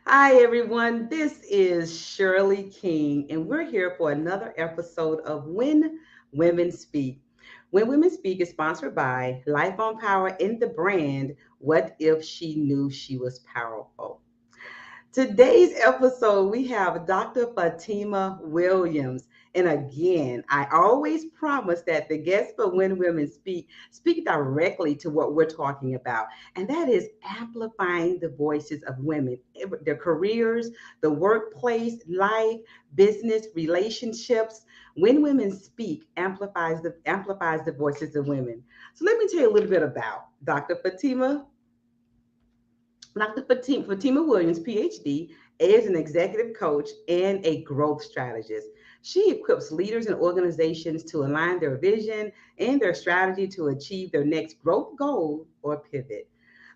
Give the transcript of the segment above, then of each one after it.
Hi, everyone. This is Shirley King, and we're here for another episode of When Women Speak. When Women Speak is sponsored by Life on Power in the brand What If She Knew She Was Powerful? Today's episode, we have Dr. Fatimah Williams. And again, I always promise that the guests for When Women speak directly to what we're talking about. And that is amplifying the voices of women, their careers, the workplace, life, business, relationships. When Women Speak amplifies the voices of women. So let me tell you a little bit about Dr. Fatima Williams, PhD, is an executive coach and a growth strategist. She equips leaders and organizations to align their vision and their strategy to achieve their next growth goal or pivot.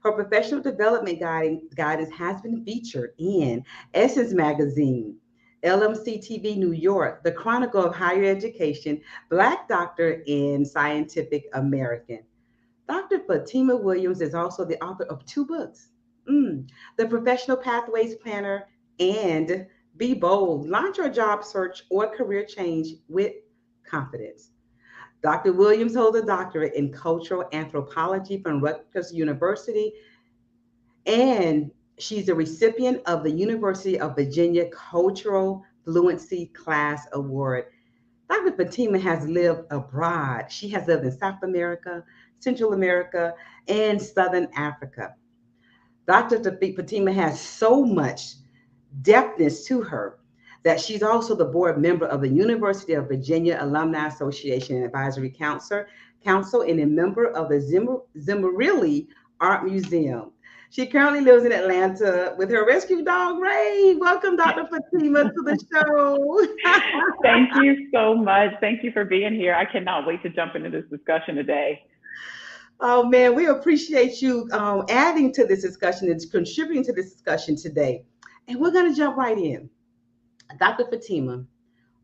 Her professional development guidance has been featured in Essence Magazine, LMC TV New York, The Chronicle of Higher Education, Black Doctor, and Scientific American. Dr. Fatima Williams is also the author of two books, The Professional Pathways Planner and Be Bold, Launch Your Job Search or Career Change with Confidence. Dr. Williams holds a doctorate in cultural anthropology from Rutgers University, and she's a recipient of the University of Virginia Cultural Fluency Class Award. Dr. Fatima has lived abroad. She has lived in South America, Central America, and Southern Africa. Dr. Fatima has so much depthness to her that she's also the board member of the University of Virginia Alumni Association and Advisory Council and a member of the Zimmerilli Art Museum. She currently lives in Atlanta with her rescue dog, Ray. Welcome, Dr. Fatima, to the show. Thank you so much. Thank you for being here. I cannot wait to jump into this discussion today. Oh man, we appreciate you adding to this discussion and contributing to this discussion today. And we're going to jump right in. Dr. Fatima,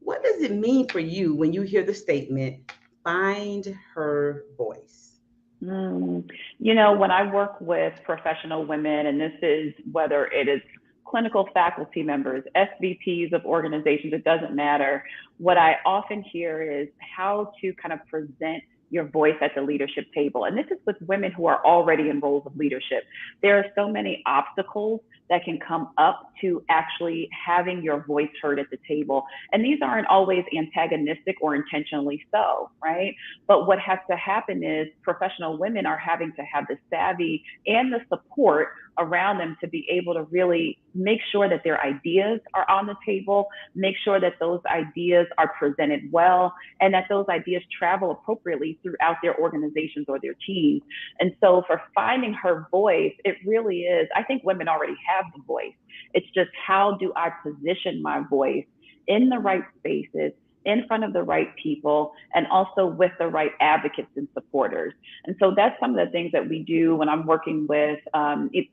what does it mean for you when you hear the statement, find her voice? Mm. When I work with professional women, and this is whether it is clinical faculty members, SVPs of organizations, it doesn't matter. What I often hear is how to kind of present your voice at the leadership table. And this is with women who are already in roles of leadership. There are so many obstacles that can come up to actually having your voice heard at the table. And these aren't always antagonistic or intentionally so, right? But what has to happen is professional women are having to have the savvy and the support around them to be able to really make sure that their ideas are on the table, make sure that those ideas are presented well, and that those ideas travel appropriately throughout their organizations or their teams. And so for finding her voice, it really is, I think women already have the voice. It's just how do I position my voice in the right spaces, in front of the right people, and also with the right advocates and supporters. And so that's some of the things that we do when I'm working with,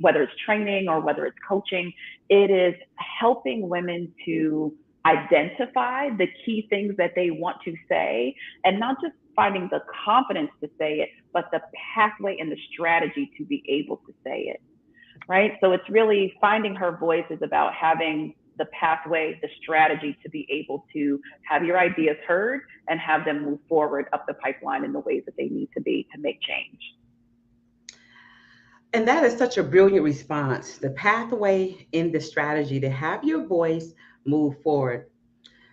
whether it's training or whether it's coaching, it is helping women to identify the key things that they want to say, and not just finding the confidence to say it, but the pathway and the strategy to be able to say it, right? So it's really finding her voice is about having the pathway, the strategy to be able to have your ideas heard and have them move forward up the pipeline in the ways that they need to be to make change. And that is such a brilliant response. The pathway in the strategy to have your voice move forward.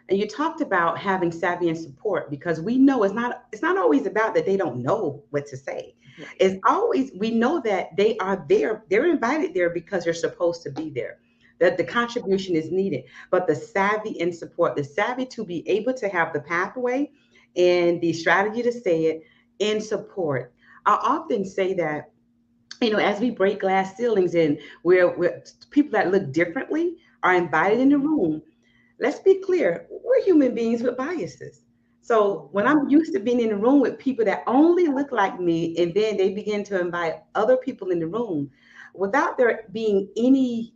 And you talked about having savvy and support because we know it's not always about that they don't know what to say. Right. It's always we know that they are there. They're invited there because they're supposed to be there. That the contribution is needed, but the savvy and support, the savvy to be able to have the pathway and the strategy to say it in support. I often say that as we break glass ceilings and we're people that look differently are invited in the room. Let's be clear, we're human beings with biases. So when I'm used to being in the room with people that only look like me, and then they begin to invite other people in the room without there being any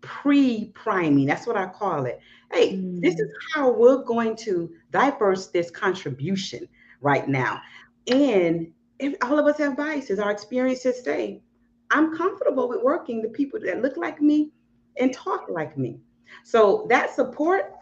pre-priming, that's what I call it. Hey, this is Mm. how we're going to diverse this contribution right now. And if all of us have biases, our experiences say, I'm comfortable with working the people that look like me and talk like me. So that support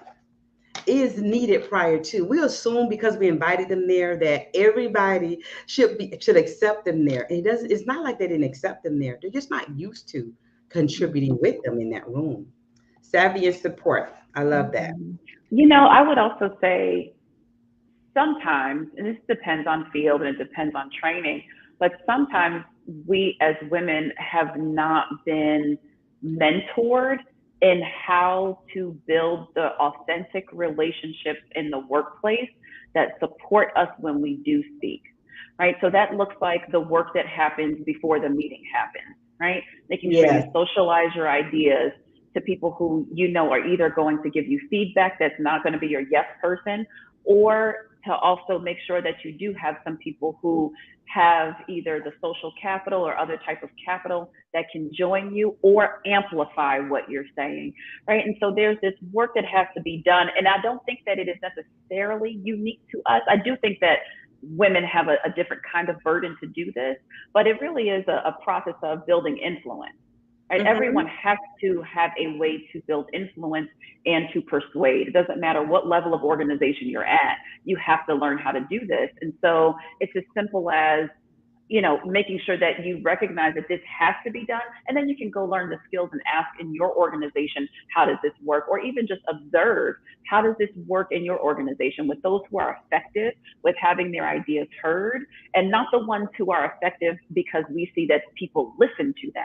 is needed prior to. We assume because we invited them there that everybody should accept them there. And it's not like they didn't accept them there. They're just not used to contributing with them in that room. Savvy and support. I love that. Mhm. You know, I would also say sometimes, and this depends on field and it depends on training, but sometimes we as women have not been mentored in how to build the authentic relationships in the workplace that support us when we do speak, right? So that looks like the work that happens before the meeting happens, right? Making sure you Yes. socialize your ideas to people who you know are either going to give you feedback that's not going to be your yes person, or to also make sure that you do have some people who have either the social capital or other type of capital that can join you or amplify what you're saying, right? And so there's this work that has to be done, and I don't think that it is necessarily unique to us. I do think that women have a different kind of burden to do this, but it really is a process of building influence. Right? Hmm. Everyone has to have a way to build influence and to persuade. It doesn't matter what level of organization you're at, you have to learn how to do this. And so it's as simple as, you know, making sure that you recognize that this has to be done, and then you can go learn the skills and ask in your organization, how does this work? Or even just observe, how does this work in your organization with those who are effective with having their ideas heard, and not the ones who are effective because we see that people listen to them,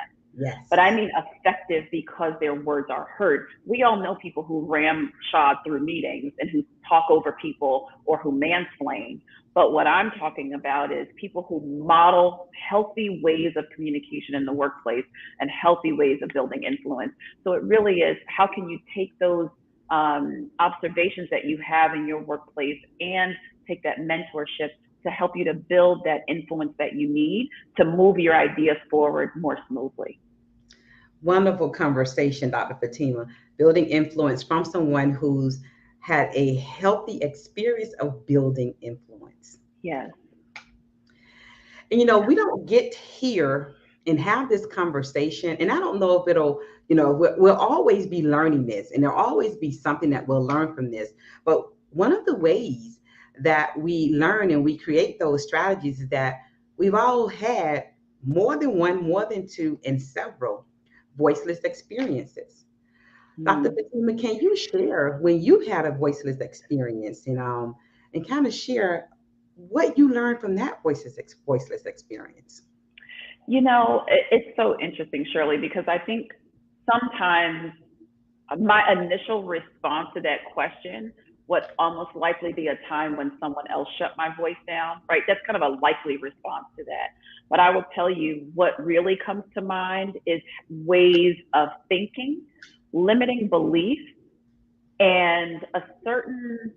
but I Yes. mean effective because their words are heard. We all know people who ramshod through meetings and who talk over people or who mansplain. But what I'm talking about is people who model healthy ways of communication in the workplace and healthy ways of building influence. So it really is, how can you take those observations that you have in your workplace and take that mentorship to help you to build that influence that you need to move your ideas forward more smoothly. Wonderful conversation, Dr. Fatima. Building influence from someone who's had a healthy experience of building influence. Yes. And we don't get here and have this conversation. And I don't know if it'll, we'll always be learning this, and there'll always be something that we'll learn from this. But one of the ways that we learn and we create those strategies is that we've all had more than one, more than two, and several voiceless experiences. Dr. Mm. Fatima, can you share when you had a voiceless experience, and kind of share what you learned from that voiceless experience? You know, it's so interesting, Shirley, because I think sometimes my initial response to that question would almost likely be a time when someone else shut my voice down, right? That's kind of a likely response to that. But I will tell you what really comes to mind is ways of thinking, limiting belief, and a certain,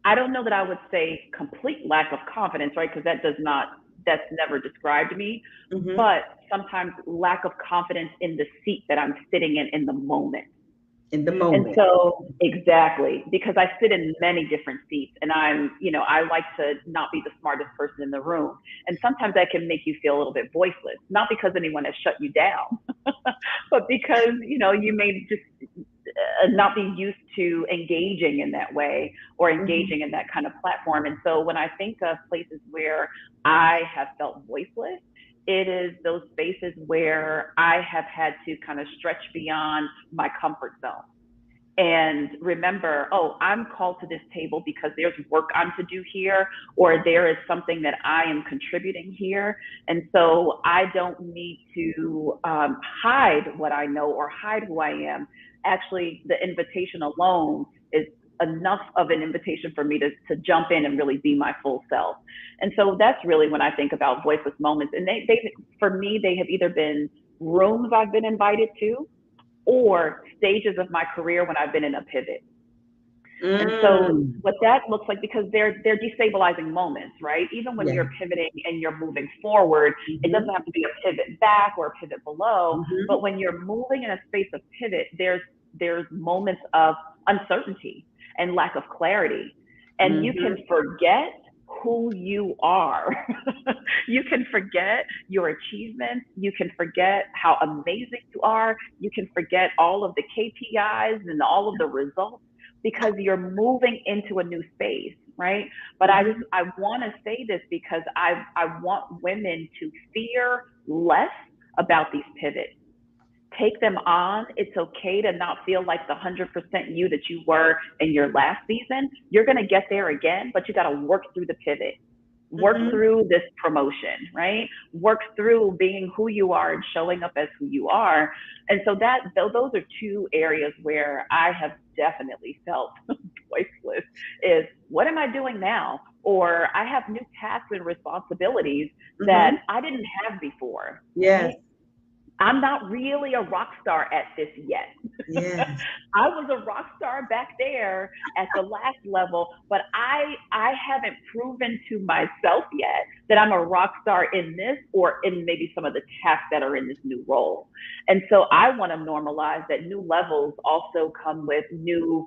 I don't know that I would say complete lack of confidence, right? Because that's never described me, Hmm. but sometimes lack of confidence in the seat that I'm sitting in the moment. In the And moment. so, exactly, because I sit in many different seats and I like to not be the smartest person in the room. And sometimes that can make you feel a little bit voiceless, not because anyone has shut you down, but because, you may just not be used to engaging in that way or Hmm. engaging in that kind of platform. And so when I think of places where I have felt voiceless, it is those spaces where I have had to kind of stretch beyond my comfort zone and remember, oh, I'm called to this table because there's work I'm to do here, or there is something that I am contributing here. And so I don't need to hide what I know or hide who I am. Actually, the invitation alone is enough of an invitation for me to jump in and really be my full self. And so that's really when I think about voiceless moments. And for me, they have either been rooms I've been invited to, or stages of my career when I've been in a pivot. And so Mm. what that looks like, because they're destabilizing moments, right? Even when Yeah. you're pivoting and you're moving forward, it doesn't Hmm. have to be a pivot back or a pivot below. But Hmm. when you're moving in a space of pivot, there's moments of uncertainty and lack of clarity. And you can Hmm. forget who you are. You can forget your achievements. You can forget how amazing you are. You can forget all of the KPIs and all of the results because you're moving into a new space, right? But I want to say this because I want women to fear less about these pivots. Take them on. It's okay to not feel like the 100% you that you were in your last season. You're going to get there again, but you got to work through the pivot, work through this promotion, right? Work through being who you are and showing up as who you are. And so those are two areas where I have definitely felt voiceless is what am I doing now? Or I have new tasks and responsibilities that I didn't have before. Yes. Right? I'm not really a rock star at this yet. Yes. I was a rock star back there at the last level, but I haven't proven to myself yet that I'm a rock star in this or in maybe some of the tasks that are in this new role. And so I want to normalize that new levels also come with new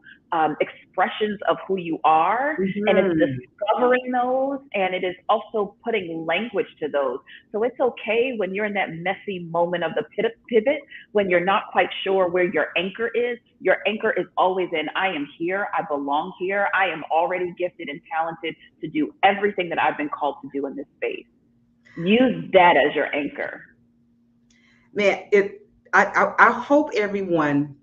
expressions of who you are, and it's discovering those, and it is also putting language to those. So it's okay when you're in that messy moment of the pivot, when you're not quite sure where your anchor is. Your anchor is always in, I am here, I belong here, I am already gifted and talented to do everything that I've been called to do in this space. Use that as your anchor. Man, I hope everyone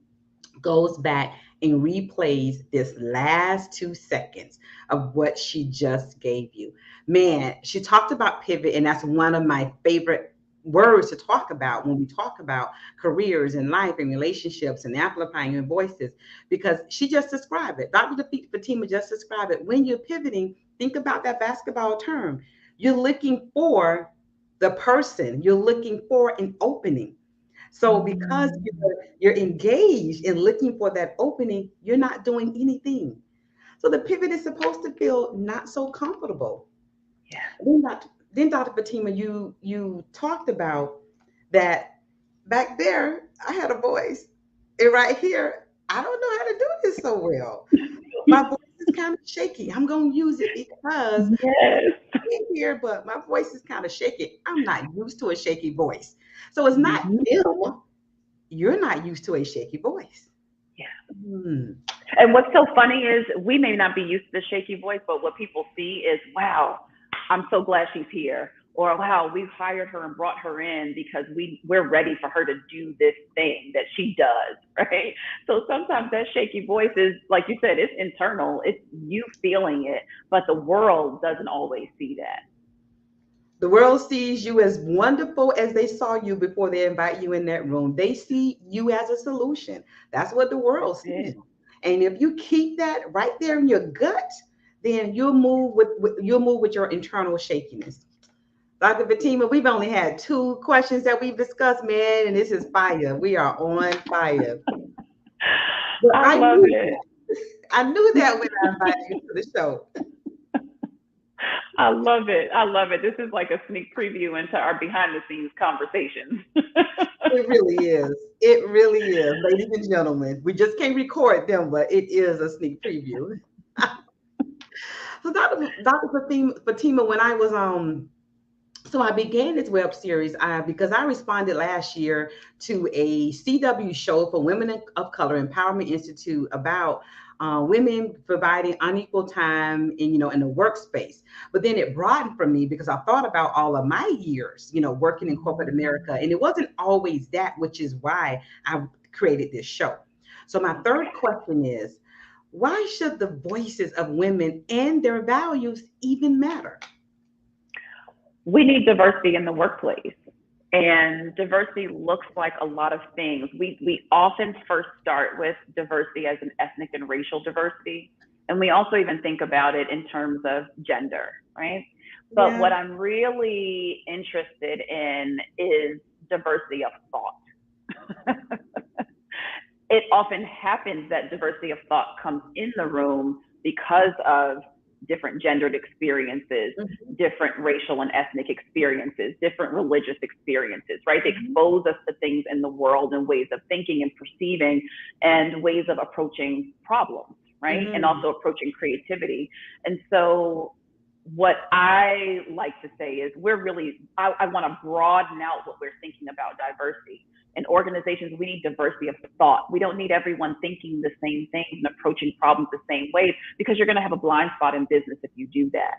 goes back and replays this last 2 seconds of what she just gave you. Man, she talked about pivot, and that's one of my favorite words to talk about when we talk about careers and life and relationships and amplifying your voices, because she just described it. Dr. Fatimah just described it. When you're pivoting, think about that basketball term. You're looking for the person, you're looking for an opening. So because you're engaged in looking for that opening, you're not doing anything. So the pivot is supposed to feel not so comfortable. Yeah. Then Dr. Fatima, you talked about that back there, I had a voice. And right here, I don't know how to do this so well. My voice is kind of shaky. I'm gonna use it because Yes. in here, but my voice is kind of shaky. I'm not used to a shaky voice. So it's not them. You're not used to a shaky voice. Yeah. Hmm. And what's so funny is we may not be used to the shaky voice, but what people see is, wow, I'm so glad she's here. Or wow, we've hired her and brought her in because we're ready for her to do this thing that she does, right? So sometimes that shaky voice is, like you said, it's internal. It's you feeling it, but the world doesn't always see that. The world sees you as wonderful as they saw you before they invite you in that room. They see you as a solution. That's what the world That's sees. it. And if you keep that right there in your gut, then you'll move with your internal shakiness. Dr. Fatima, we've only had 2 questions that we've discussed, man, and this is fire. We are on fire. But I I love knew it. that. I knew that when I invited you to the show. I love it. I love it. This is like a sneak preview into our behind the scenes conversations. It really is. It really is, ladies and gentlemen. We just can't record them, but it is a sneak preview. So, Dr. Fatima, when I was so I began this web series because I responded last year to a CW show for Women of Color Empowerment Institute about women providing unequal time in the workspace. But then it broadened for me because I thought about all of my years, working in corporate America, and it wasn't always that, which is why I created this show. So my third question is, why should the voices of women and their values even matter? We need diversity in the workplace. And diversity looks like a lot of things. We often first start with diversity as an ethnic and racial diversity. And we also even think about it in terms of gender, right? But Yeah. what I'm really interested in is diversity of thought. It often happens that diversity of thought comes in the room because of different gendered experiences, Mhm. different racial and ethnic experiences, different religious experiences, right? They Mhm. expose us to things in the world and ways of thinking and perceiving and ways of approaching problems, right? And Mhm. also approaching creativity. And so what I like to say is I want to broaden out what we're thinking about diversity. In organizations, we need diversity of thought. We don't need everyone thinking the same things and approaching problems the same ways, because you're going to have a blind spot in business if you do that.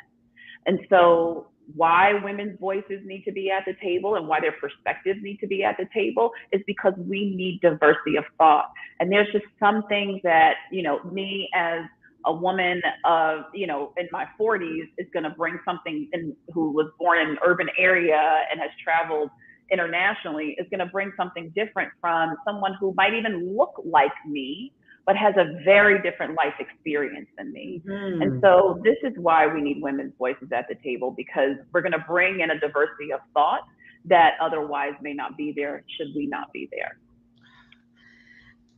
And so why women's voices need to be at the table and why their perspectives need to be at the table is because we need diversity of thought. And there's just some things that, me as a woman of, in my 40s is going to bring something in, who was born in an urban area and has traveled internationally, is going to bring something different from someone who might even look like me, but has a very different life experience than me. Mm-hmm. And so this is why we need women's voices at the table, because we're going to bring in a diversity of thought that otherwise may not be there should we not be there.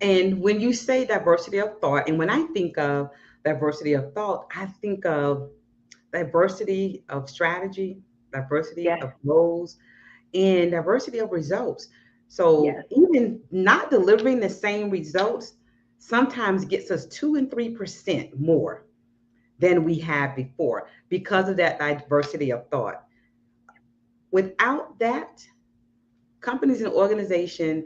And when you say diversity of thought, and when I think of diversity of thought, I think of diversity of strategy, diversity of goals, and diversity of results. So even not delivering the same results sometimes gets us 2 and 3% more than we had before because of that diversity of thought. Without that, companies and organizations,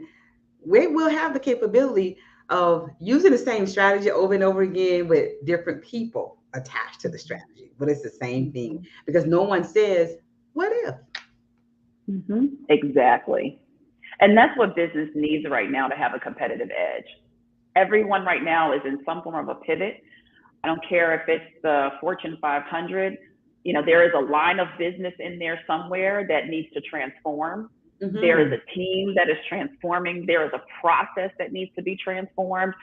we will have the capability of using the same strategy over and over again with different people attached to the strategy, but it's the same thing because no one says, what if? Mm-hmm. Exactly. And that's what business needs right now to have a competitive edge. Everyone right now is in some form of a pivot. I don't care if it's the Fortune 500, there is a line of business in there somewhere that needs to transform. Mm-hmm. There is a team that is transforming. There is a process that needs to be transformed.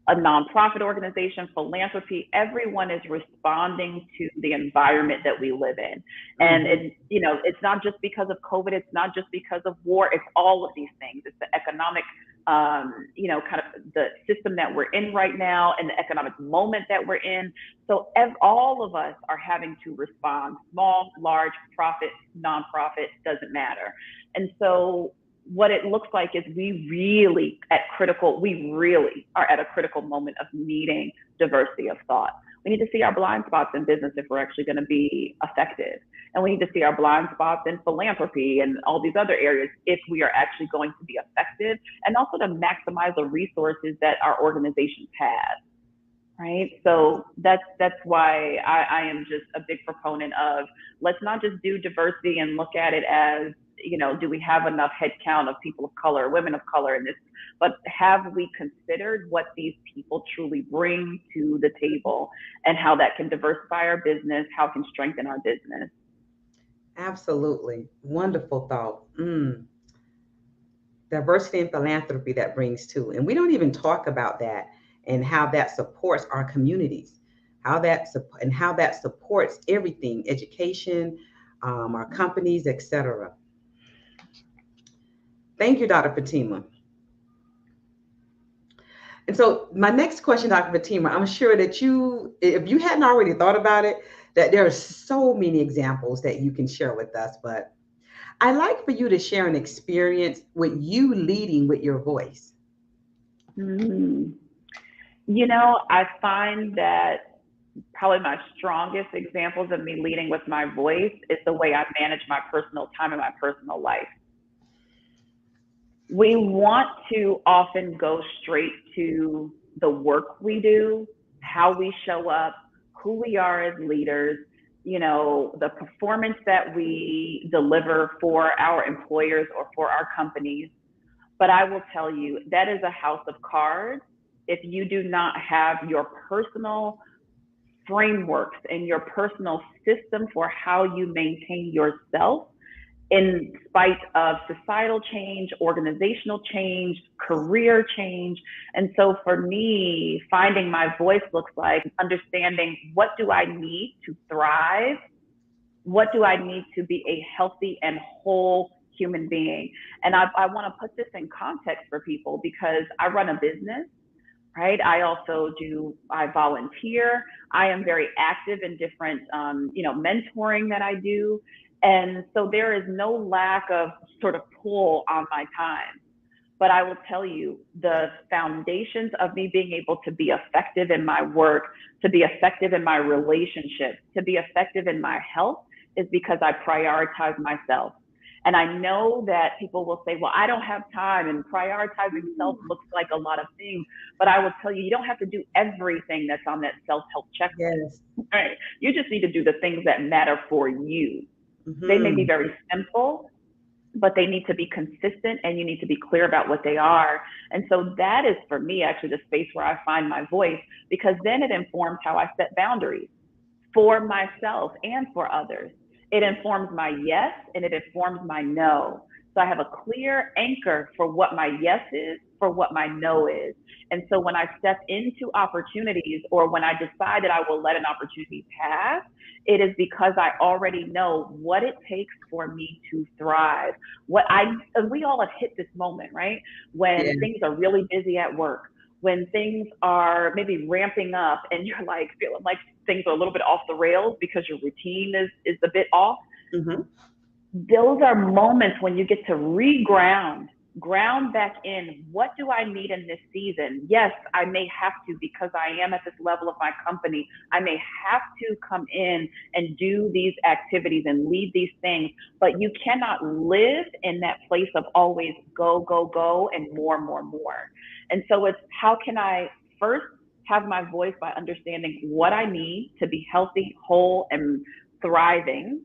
A nonprofit organization, philanthropy, everyone is responding to the environment that we live in. And it's not just because of COVID, it's not just because of war, it's all of these things. It's the economic, kind of the system that we're in right now and the economic moment that we're in. So all of us are having to respond, small, large, profit, nonprofit, doesn't matter. And so what it looks like is we really are at a critical moment of needing diversity of thought. We need to see our blind spots in business if we're actually going to be effective. And we need to see our blind spots in philanthropy and all these other areas if we are actually going to be effective, and also to maximize the resources that our organizations have. Right. So that's why I am just a big proponent of, let's not just do diversity and look at it as, do we have enough headcount of people of color, women of color in this, but have we considered what these people truly bring to the table and how that can diversify our business, how it can strengthen our business? Absolutely. Wonderful thought. Diversity and philanthropy that brings too. And we don't even talk about that and how that supports our communities, how that supports everything, education, our companies, etc. Thank you, Dr. Fatimah. And so my next question, Dr. Fatimah, I'm sure that if you hadn't already thought about it, that there are so many examples that you can share with us, but I'd like for you to share an experience with you leading with your voice. I find that probably my strongest examples of me leading with my voice is the way I manage my personal time and my personal life. We want to often go straight to the work we do, how we show up, who we are as leaders, the performance that we deliver for our employers or for our companies. But I will tell you, that is a house of cards if you do not have your personal frameworks and your personal system for how you maintain yourself in spite of societal change, organizational change, career change. And so for me, finding my voice looks like understanding, what do I need to thrive? What do I need to be a healthy and whole human being? And I want to put this in context for people because I run a business, right? I volunteer. I am very active in different, mentoring that I do. And so there is no lack of sort of pull on my time. But I will tell you, the foundations of me being able to be effective in my work, to be effective in my relationships, to be effective in my health is because I prioritize myself. And I know that people will say, well, I don't have time, and prioritizing self looks like a lot of things. But I will tell you, you don't have to do everything that's on that self-help checklist. Yes. Right? You just need to do the things that matter for you. They may be Hmm. very simple, but they need to be consistent, and you need to be clear about what they are. And so that is, for me, actually the space where I find my voice, because then it informs how I set boundaries for myself and for others. It informs my yes, and it informs my no. So I have a clear anchor for what my yes is, for what my no is. And so when I step into opportunities, or when I decide that I will let an opportunity pass, it is because I already know what it takes for me to thrive. And we all have hit this moment, right? Yeah. When things are really busy at work, when things are maybe ramping up, and you're like feeling like things are a little bit off the rails because your routine is a bit off. Hmm. Those are moments when you get to ground back in. What do I need in this season? Yes, I may have to, because I am at this level of my company, I may have to come in and do these activities and lead these things, but you cannot live in that place of always go, go, go, and more, more, more. And so it's, how can I first have my voice by understanding what I need to be healthy, whole, and thriving,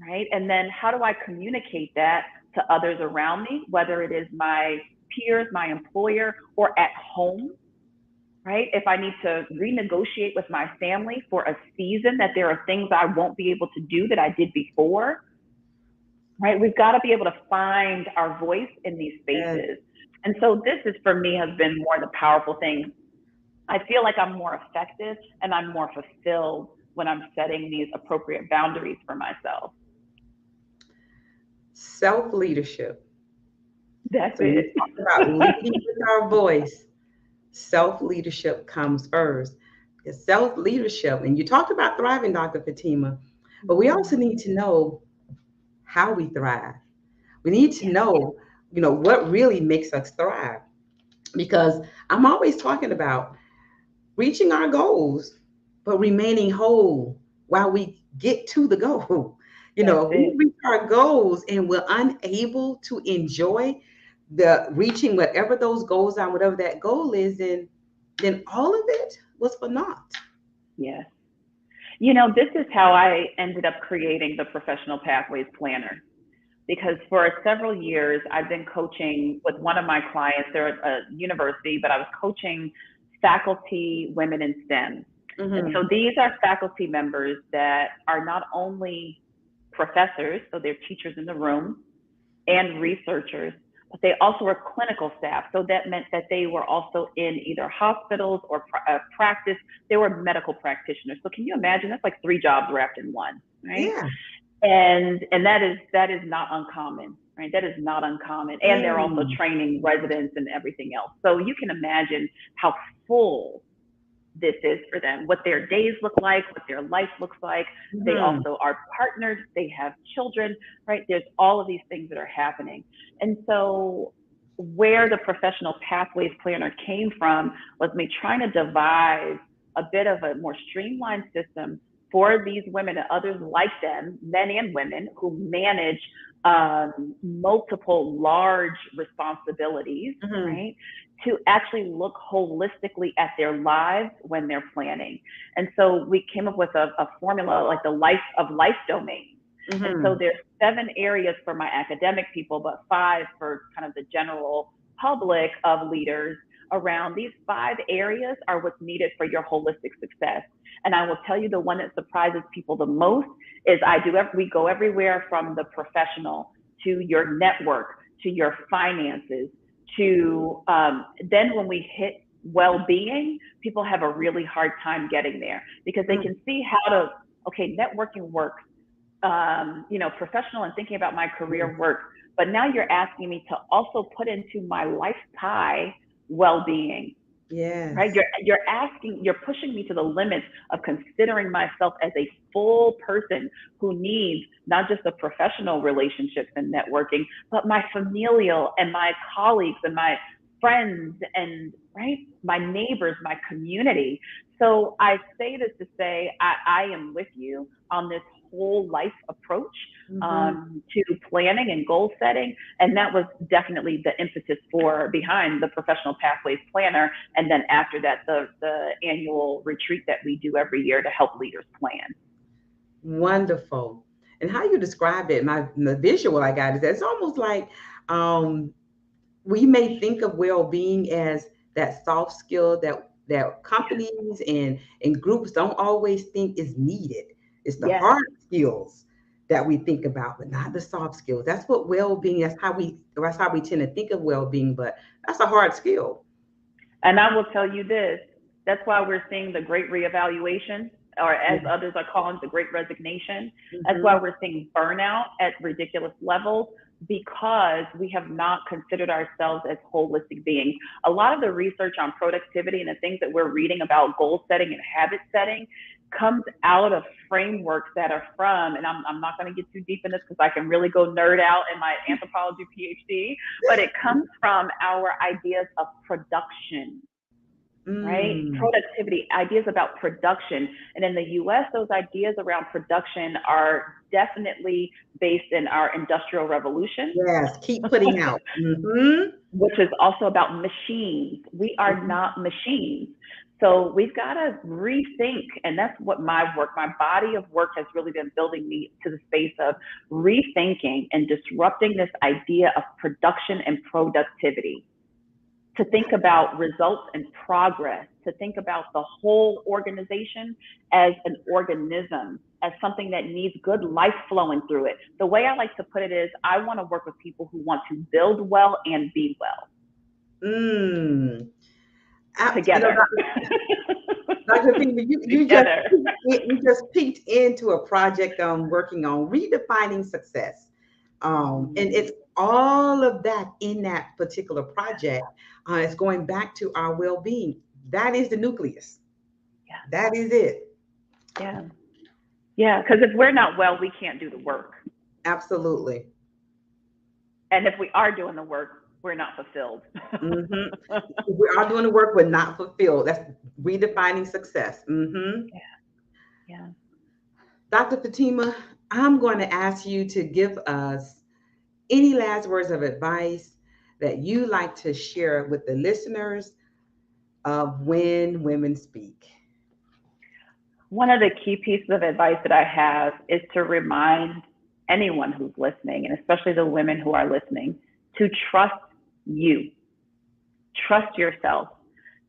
right? And then how do I communicate that to others around me, whether it is my peers, my employer, or at home, right? If I need to renegotiate with my family for a season, that there are things I won't be able to do that I did before, right? We've got to be able to find our voice in these Yes. spaces. And so this is, for me, has been more the powerful thing. I feel like I'm more effective and I'm more fulfilled when I'm setting these appropriate boundaries for myself. Self leadership. That's So when we it. talk about leading with our voice, self leadership comes first. Because self leadership, and you talked about thriving, Dr. Fatima, but we also Mm-hmm. need to know how we thrive. We need to Yes. know, what really makes us thrive. Because I'm always talking about reaching our goals, but remaining whole while we get to the goal. That's If we it. reach our goals and we're unable to enjoy the reaching whatever those goals are, whatever that goal is, then all of it was for naught. Yes. This is how I ended up creating the Professional Pathways Planner, because for several years I've been coaching with one of my clients. They're at a university, but I was coaching faculty women in STEM. And Hmm. so these are faculty members that are not only professors, so they're teachers in the room, and researchers, but they also were clinical staff. So that meant that they were also in either hospitals or practice. They were medical practitioners. So can you imagine? That's like three jobs wrapped in one, right? Yeah. And that is not uncommon, right? That is not uncommon. And they're also Mm. training residents and everything else. So you can imagine how full this is for them, what their days look like, what their life looks like. They Mhm. also are partnered, they have children, right? There's all of these things that are happening. And so where the Professional Pathways Planner came from was me trying to devise a bit of a more streamlined system for these women and others like them, men and women, who manage multiple large responsibilities, Mhm. right? To actually look holistically at their lives when they're planning. And so we came up with a formula, like the life domains. And so Mhm. there's 7 areas for my academic people, but 5 for kind of the general public of leaders. Around these 5 areas are what's needed for your holistic success. And I will tell you, the one that surprises people the most is we go everywhere from the professional to your network, to your finances, to then when we hit well-being, people have a really hard time getting there, because they Mm. can see how to, okay, networking works, professional and thinking about my Mm. career work, but now you're asking me to also put into my life tie well-being. right? Yes. You're pushing me to the limits of considering myself as a full person who needs not just the professional relationships and networking, but my familial and my colleagues and my friends and right, my neighbors, my community. So I say this to say I am with you on this whole life approach Hmm. to planning and goal setting. And that was definitely the impetus for behind the Professional Pathways Planner, and then after that, the annual retreat that we do every year to help leaders plan. Wonderful. And how you described it, my visual I got is that it's almost like um, we may think of well-being as that soft skill that companies and groups don't always think is needed. It's the Yes. hard skills that we think about, but not the soft skills. That's what well-being. That's how we tend to think of well-being, but that's a hard skill. And I will tell you this, that's why we're seeing the great reevaluation, or as others are calling the great resignation. That's why Mm-hmm. we're seeing burnout at ridiculous levels, because we have not considered ourselves as holistic beings. A lot of the research on productivity and the things that we're reading about goal setting and habit setting comes out of frameworks that are from, and I'm not going to get too deep in this because I can really go nerd out in my anthropology PhD, but it comes from our ideas of production, right? Mm. Productivity, ideas about production. And in the US, those ideas around production are definitely based in our industrial revolution, Yes, keep putting out. Mm-hmm. which is also about machines. We are Mm-hmm. not machines. So we've got to rethink, and that's what my body of work has really been building me to the space of rethinking and disrupting this idea of production and productivity, to think about results and progress, to think about the whole organization as an organism, as something that needs good life flowing through it. The way I like to put it is I want to work with people who want to build well and be well Mm. together. Dr. Pima, you just Together. you just peeked into a project I'm working on, redefining success, and it's all of that in that particular project. It's going back to our well-being. That is the nucleus. Yeah. That is it. Yeah. Yeah. Because if we're not well, we can't do the work. Absolutely. And if we are doing the work, we're not fulfilled. Hmm. We are doing the work, but not fulfilled. That's redefining success. Hmm. Yeah. Yeah. Dr. Fatima, I'm going to ask you to give us any last words of advice that you like to share with the listeners of When Women Speak? One of the key pieces of advice that I have is to remind anyone who's listening, and especially the women who are listening, to trust you. Trust yourself.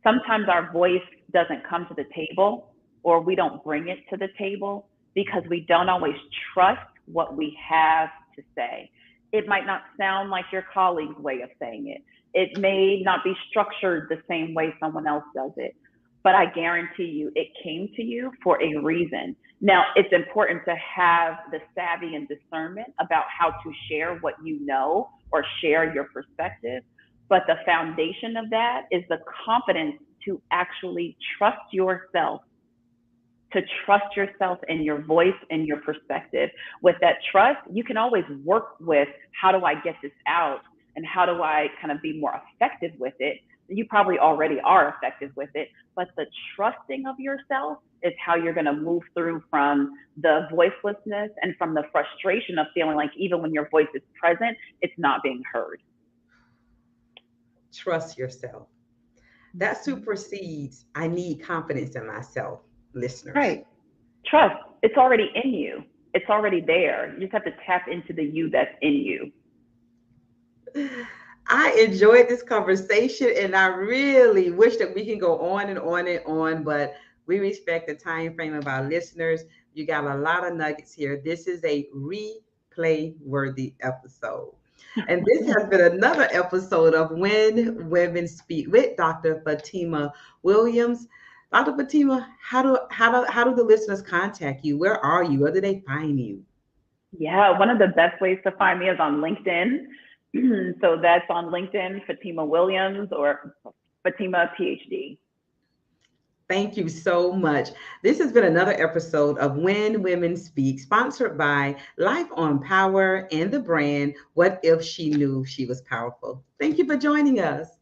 Sometimes our voice doesn't come to the table, or we don't bring it to the table because we don't always trust what we have to say. It might not sound like your colleague's way of saying it. It may not be structured the same way someone else does it. But I guarantee you, it came to you for a reason. Now, it's important to have the savvy and discernment about how to share what you know or share your perspective. But the foundation of that is the confidence to actually trust yourself and your voice and your perspective. With that trust, you can always work with, how do I get this out? And how do I kind of be more effective with it? You probably already are effective with it, but the trusting of yourself is how you're going to move through from the voicelessness and from the frustration of feeling like even when your voice is present, it's not being heard. Trust yourself. That supersedes, I need confidence in myself, listeners. Right. Trust. It's already in you. It's already there. You just have to tap into the you that's in you. I enjoyed this conversation and I really wish that we can go on and on and on, but we respect the time frame of our listeners. You got a lot of nuggets here. This is a replay worthy episode. And this has been another episode of When Women Speak with Dr. Fatimah Williams. Dr. Fatima, how do the listeners contact you? Where are you? Where do they find you? Yeah, one of the best ways to find me is on LinkedIn. So that's on LinkedIn, Fatimah Williams or Fatimah, PhD. Thank you so much. This has been another episode of When Women Speak, sponsored by Life on Power and the brand What If She Knew She Was Powerful. Thank you for joining us.